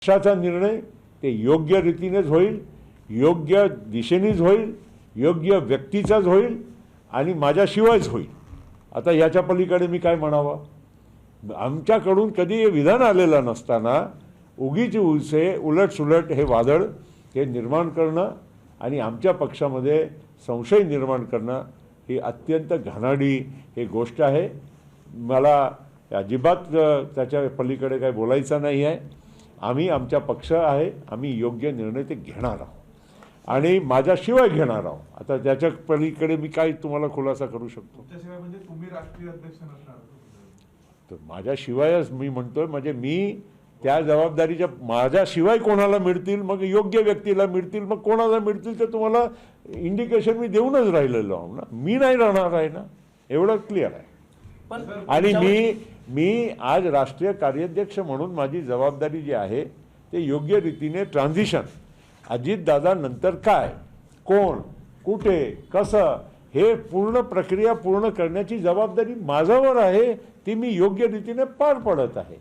पक्षाचा निर्णय ते योग्य रीतीनेच होईल, योग्य दिशेनेच होईल, योग्य व्यक्तीचाच होईल आणि माझ्याशिवायच होईल। आता याच्या पलीकडे मी काय म्हणावं? आमच्याकडून कधी हे विधान आलेलं नसताना उगीच उलसे उलटसुलट हे वादळ हे निर्माण करणं आणि आमच्या पक्षामध्ये संशय निर्माण करणं ही अत्यंत घाणेरडी ही गोष्ट आहे। मला अजिबात त्याच्या पलीकडे काय बोलायचं नाही आहे। आम्ही आमचा पक्ष आहे, आम्ही योग्य निर्णय ते घेणार आहोत आणि माझ्याशिवाय घेणार आहोत। आता त्याच्या पलीकडे मी काय तुम्हाला खुलासा करू शकतो? त्याशिवाय म्हणजे तुम्ही राष्ट्रीय अध्यक्ष नसणार तर माझ्याशिवायच मी म्हणतोय, म्हणजे मी त्या जबाबदारीच्या माझ्याशिवाय कोणाला मिळतील, मग योग्य व्यक्तीला मिळतील, मग कोणाला मिळतील ते तुम्हाला इंडिकेशन मी देऊनच राहिलेलो आहो ना। मी नाही राहणार आहे ना, एवढं क्लिअर आहे। आणि मी आज राष्ट्रीय कार्याध्यक्ष म्हणून माझी जबाबदारी जी आहे ते योग्य रीतीने ट्रान्झिशन अजितदादा नंतर काय, कोण, कुठे, कसं हे पूर्ण प्रक्रिया पूर्ण करण्याची जबाबदारी माझ्यावर आहे, ती मी योग्य रीतीने पार पडत आहे।